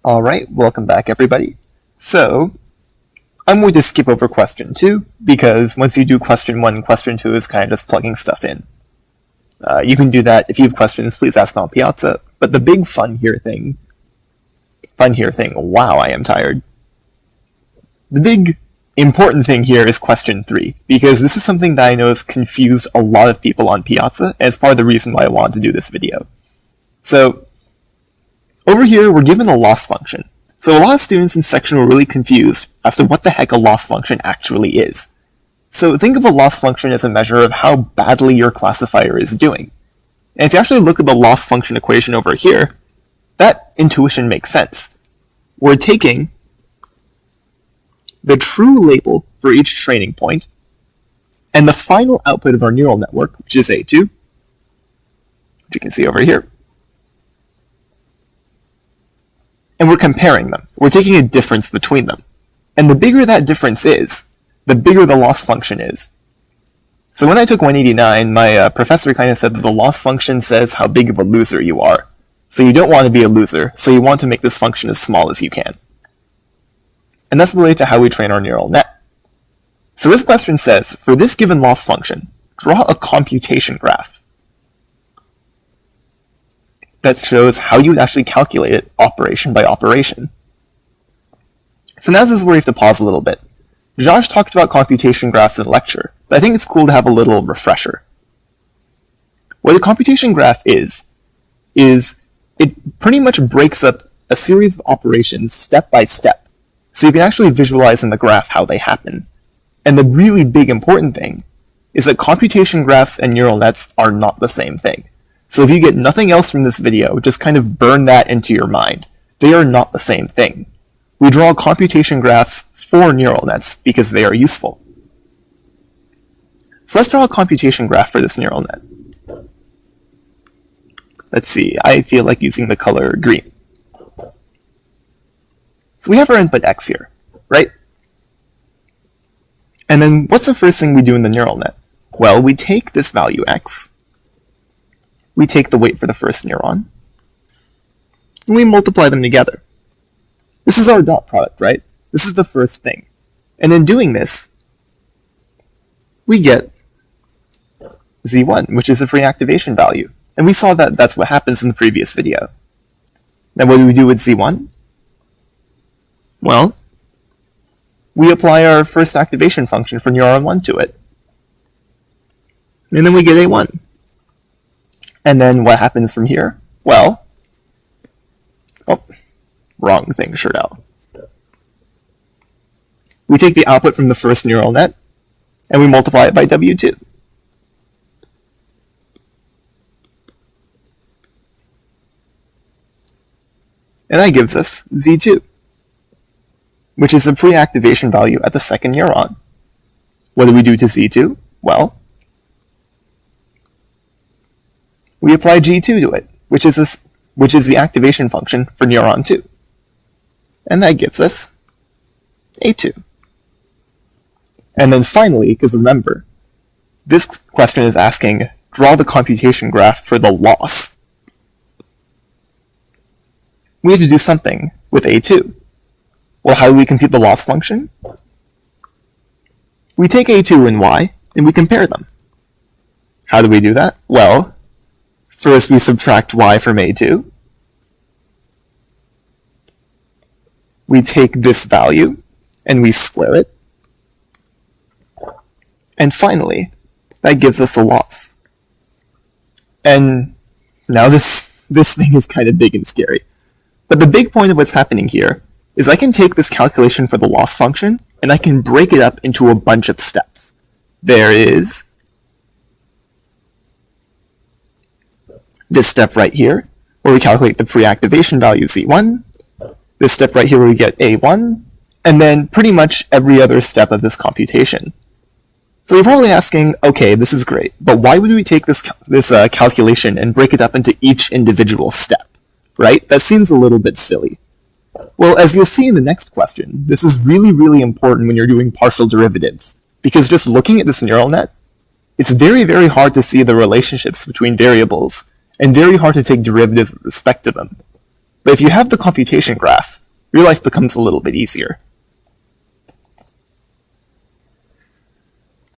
Alright, welcome back everybody. So, I'm going to skip over question 2, because once you do question 1, question 2 is kind of just plugging stuff in. You can do that. If you have questions, please ask on Piazza. But the big fun here thing, wow, I am tired. The big important thing here is question 3, because this is something that I know has confused a lot of people on Piazza, and it's part of the reason why I wanted to do this video. So, over here, we're given a loss function. So a lot of students in section were really confused as to what the heck a loss function actually is. So think of a loss function as a measure of how badly your classifier is doing. And if you actually look at the loss function equation over here, that intuition makes sense. We're taking the true label for each training point, and the final output of our neural network, which is A2, which you can see over here, and we're comparing them. We're taking a difference between them. And the bigger that difference is, the bigger the loss function is. So when I took 189, my professor kind of said that the loss function says how big of a loser you are. So you don't want to be a loser, so you want to make this function as small as you can. And that's related to how we train our neural net. So this question says, for this given loss function, draw a computation graph that shows how you would actually calculate it operation by operation. So now this is where you have to pause a little bit. Josh talked about computation graphs in lecture, but I think it's cool to have a little refresher. What a computation graph is it pretty much breaks up a series of operations step by step, so you can actually visualize in the graph how they happen. And the really big important thing is that computation graphs and neural nets are not the same thing. So if you get nothing else from this video, just kind of burn that into your mind. They are not the same thing. We draw computation graphs for neural nets because they are useful. So let's draw a computation graph for this neural net. Let's see, I feel like using the color green. So we have our input x here, right? And then what's the first thing we do in the neural net? Well, we take this value x, we take the weight for the first neuron, and we multiply them together. This is our dot product, right? This is the first thing. And in doing this, we get z1, which is the free activation value. And we saw that that's what happens in the previous video. Now what do we do with z1? Well, we apply our first activation function for neuron 1 to it. And then we get a1. And then what happens from here? Well, wrong thing, Sherdell. We take the output from the first neural net, and we multiply it by W2. And that gives us Z2, which is the pre-activation value at the second neuron. What do we do to Z2? Well, we apply G2 to it, which is the activation function for neuron 2. And that gives us A2. And then finally, because remember, this question is asking, draw the computation graph for the loss. We have to do something with A2. Well, how do we compute the loss function? We take A2 and Y, and we compare them. How do we do that? Well, first we subtract Y from A2. We take this value, and we square it. And finally, that gives us a loss. And now this thing is kind of big and scary. But the big point of what's happening here is I can take this calculation for the loss function, and I can break it up into a bunch of steps. There is this step right here, where we calculate the pre-activation value Z1, this step right here where we get A1, and then pretty much every other step of this computation. So you're probably asking, okay, this is great, but why would we take this calculation and break it up into each individual step, right? That seems a little bit silly. Well, as you'll see in the next question, this is really, really important when you're doing partial derivatives, because just looking at this neural net, it's very, very hard to see the relationships between variables, and very hard to take derivatives with respect to them. But if you have the computation graph, your life becomes a little bit easier.